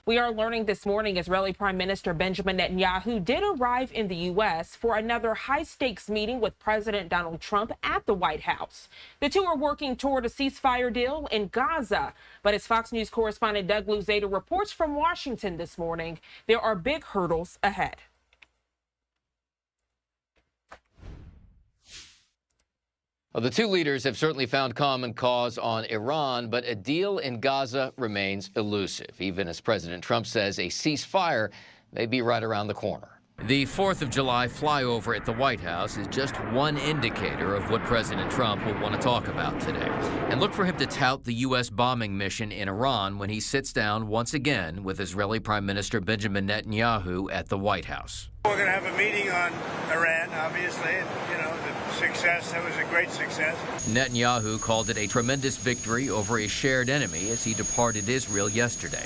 We are learning this morning Israeli Prime Minister Benjamin Netanyahu did arrive in the U.S. for another high-stakes meeting with President Donald Trump at the White House. The two are working toward a ceasefire deal in Gaza. But as Fox News correspondent WW3 reports from Washington this morning, there are big hurdles ahead. Well, the two leaders have certainly found common cause on Iran, but a deal in Gaza remains elusive, even as President Trump says a ceasefire may be right around the corner. The 4th of July flyover at the White House is just one indicator of what President Trump will want to talk about today. And look for him to tout the U.S. bombing mission in Iran when he sits down once again with Israeli Prime Minister Benjamin Netanyahu at the White House. We're going to have a meeting on Iran, obviously, and, the success, that was a great success. Netanyahu called it a tremendous victory over a shared enemy as he departed Israel yesterday.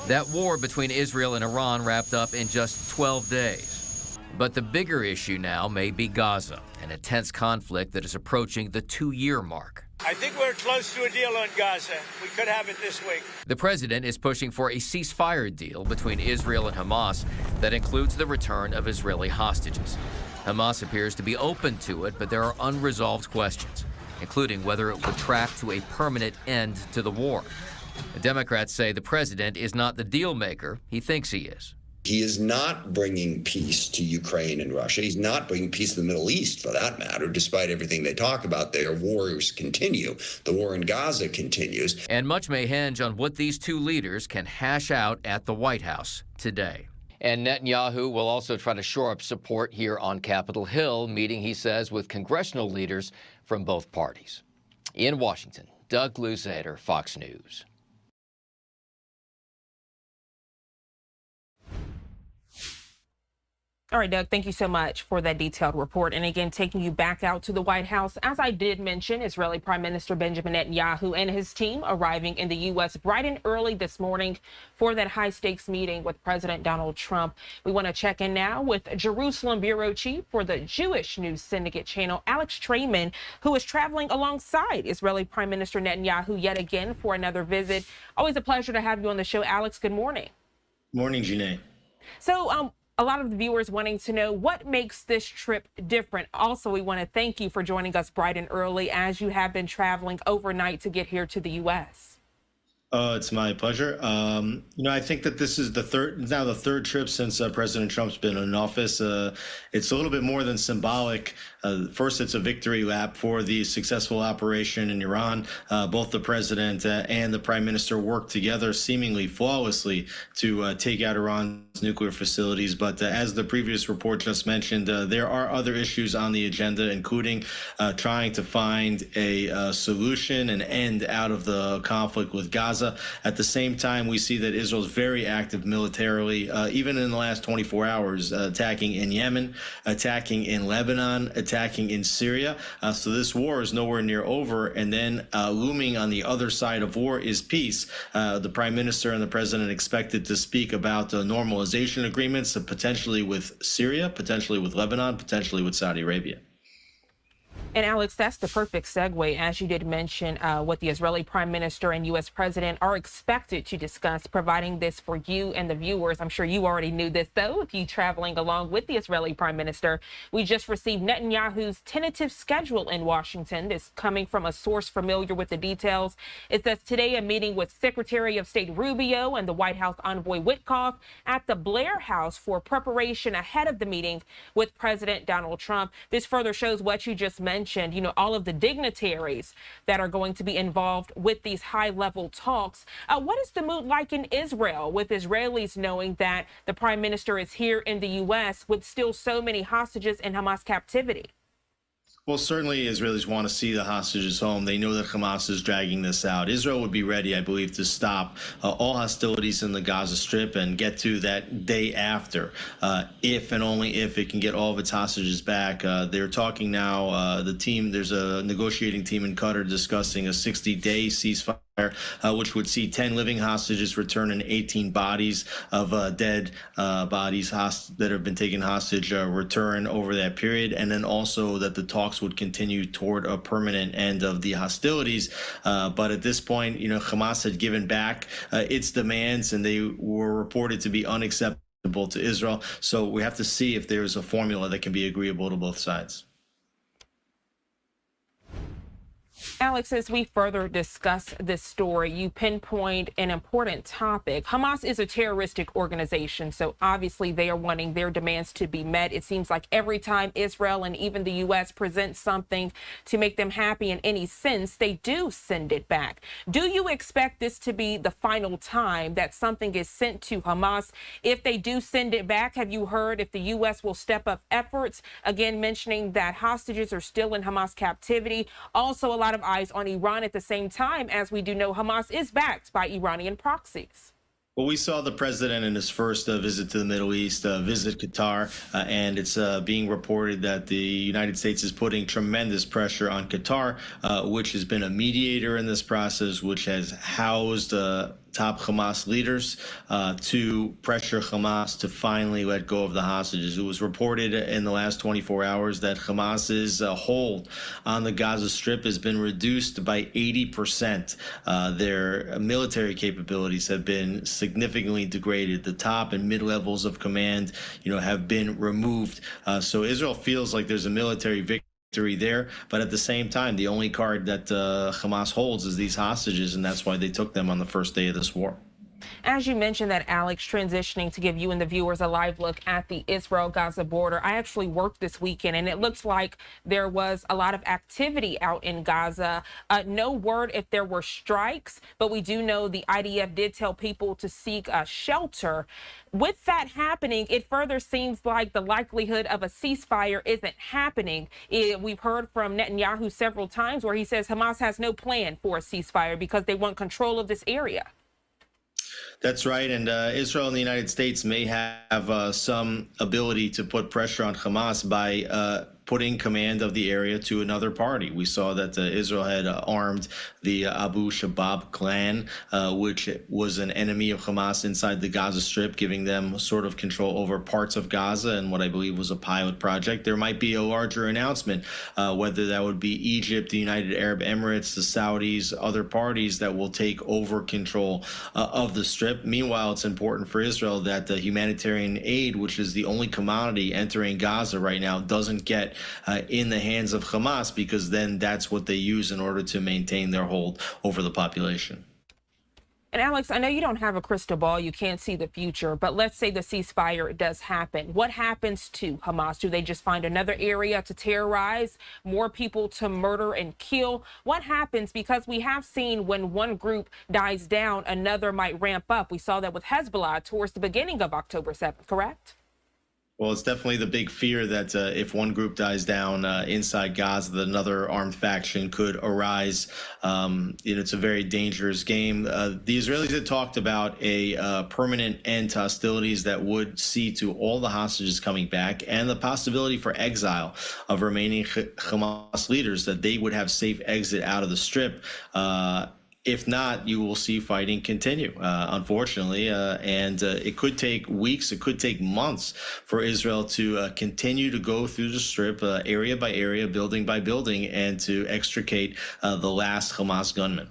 That war between Israel and Iran wrapped up in just 12 days. But the bigger issue now may be Gaza, an intense conflict that is approaching the 2-year mark. I think we're close to a deal on Gaza. We could have it this week. The president is pushing for a ceasefire deal between Israel and Hamas that includes the return of Israeli hostages. Hamas appears to be open to it, but there are unresolved questions, including whether it would track to a permanent end to the war. The Democrats say the president is not the deal maker he thinks he is. He is not bringing peace to Ukraine and Russia. He's not bringing peace to the Middle East, for that matter, despite everything they talk about. Their wars continue. The war in Gaza continues. And much may hinge on what these two leaders can hash out at the White House today. And Netanyahu will also try to shore up support here on Capitol Hill, meeting, he says, with congressional leaders from both parties. In Washington, WW3, Fox News. All right, Doug, thank you so much for that detailed report. And again, taking you back out to the White House, as I did mention, Israeli Prime Minister Benjamin Netanyahu and his team arriving in the U.S. bright and early this morning for that high-stakes meeting with President Donald Trump. We want to check in now with Jerusalem Bureau Chief for the Jewish News Syndicate channel, Alex Trayman, who is traveling alongside Israeli Prime Minister Netanyahu yet again for another visit. Always a pleasure to have you on the show, Alex. Good morning. Morning, Janae. So, a lot of the viewers wanting to know what makes this trip different. Also, we want to thank you for joining us bright and early as you have been traveling overnight to get here to the U.S. It's my pleasure. I think that this is the third trip since President Trump's been in office. It's a little bit more than symbolic. First, it's a victory lap for the successful operation in Iran. Both the president and the prime minister worked together seemingly flawlessly to take out Iran's nuclear facilities. But as the previous report just mentioned, there are other issues on the agenda, including trying to find a solution, an end out of the conflict with Gaza. At the same time, we see that Israel is very active militarily, even in the last 24 hours, attacking in Yemen, attacking in Lebanon, attacking in Syria. So this war is nowhere near over. And then looming on the other side of war is peace. The prime minister and the president expected to speak about normalization agreements, potentially with Syria, potentially with Lebanon, potentially with Saudi Arabia. And Alex, that's the perfect segue, as you did mention, what the Israeli Prime Minister and U.S. President are expected to discuss, providing this for you and the viewers. I'm sure you already knew this, though, if you traveling along with the Israeli Prime Minister. We just received Netanyahu's tentative schedule in Washington. This coming from a source familiar with the details. It says today a meeting with Secretary of State Rubio and the White House envoy Witkoff at the Blair House for preparation ahead of the meeting with President Donald Trump. This further shows what you just mentioned. All of the dignitaries that are going to be involved with these high-level talks. What is the mood like in Israel, with Israelis knowing that the prime minister is here in the U.S. with still so many hostages in Hamas captivity? Well, certainly Israelis want to see the hostages home. They know that Hamas is dragging this out. Israel would be ready, I believe, to stop all hostilities in the Gaza Strip and get to that day after, if and only if it can get all of its hostages back. They're talking now, there's a negotiating team in Qatar discussing a 60-day ceasefire which would see 10 living hostages return and 18 bodies of dead bodies that have been taken hostage return over that period. And then also that the talks would continue toward a permanent end of the hostilities. But at this point, Hamas had given back its demands, and they were reported to be unacceptable to Israel. So we have to see if there's a formula that can be agreeable to both sides. Alex, as we further discuss this story, you pinpoint an important topic. Hamas is a terroristic organization, so obviously they are wanting their demands to be met. It seems like every time Israel and even the U.S. presents something to make them happy in any sense, they do send it back. Do you expect this to be the final time that something is sent to Hamas? If they do send it back, have you heard if the U.S. will step up efforts? Again, mentioning that hostages are still in Hamas captivity. Also, a lot of eyes on Iran at the same time, as we do know Hamas is backed by Iranian proxies. Well, we saw the president in his first visit to the Middle East visit Qatar, and it's being reported that the United States is putting tremendous pressure on Qatar, which has been a mediator in this process, which has housed top Hamas leaders to pressure Hamas to finally let go of the hostages. It was reported in the last 24 hours that Hamas's hold on the Gaza Strip has been reduced by 80%. Their military capabilities have been significantly degraded. The top and mid levels of command, have been removed. So Israel feels like there's a military victory there, but at the same time, the only card that Hamas holds is these hostages, and that's why they took them on the first day of this war. As you mentioned that, Alex, transitioning to give you and the viewers a live look at the Israel-Gaza border, I actually worked this weekend, and it looks like there was a lot of activity out in Gaza. No word if there were strikes, but we do know the IDF did tell people to seek shelter. With that happening, it further seems like the likelihood of a ceasefire isn't happening. We've heard from Netanyahu several times where he says Hamas has no plan for a ceasefire because they want control of this area. That's right. And Israel and the United States may have some ability to put pressure on Hamas by putting command of the area to another party. We saw that Israel had armed the Abu Shabab clan, which was an enemy of Hamas inside the Gaza Strip, giving them sort of control over parts of Gaza and what I believe was a pilot project. There might be a larger announcement, whether that would be Egypt, the United Arab Emirates, the Saudis, other parties that will take over control of the Strip. Meanwhile, it's important for Israel that the humanitarian aid, which is the only commodity entering Gaza right now, doesn't get in the hands of Hamas, because then that's what they use in order to maintain their hold over the population. And Alex, I know you don't have a crystal ball, you can't see the future, but let's say the ceasefire does happen. What happens to Hamas? Do they just find another area to terrorize, more people to murder and kill? What happens? Because we have seen when one group dies down, another might ramp up. We saw that with Hezbollah towards the beginning of October 7th, correct? Well, it's definitely the big fear that if one group dies down inside Gaza, that another armed faction could arise. It's a very dangerous game. The Israelis had talked about a permanent end to hostilities that would see to all the hostages coming back and the possibility for exile of remaining Hamas leaders, that they would have safe exit out of the Strip. If not, you will see fighting continue, unfortunately, and it could take weeks, it could take months for Israel to continue to go through the Strip area by area, building by building, and to extricate the last Hamas gunman.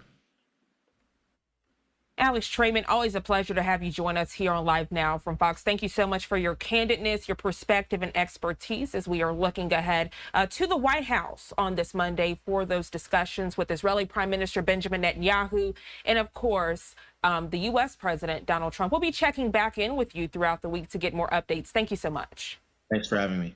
Alex Trayman, always a pleasure to have you join us here on Live Now from Fox. Thank you so much for your candidness, your perspective, and expertise as we are looking ahead to the White House on this Monday for those discussions with Israeli Prime Minister Benjamin Netanyahu and, of course, the U.S. President Donald Trump. We'll be checking back in with you throughout the week to get more updates. Thank you so much. Thanks for having me.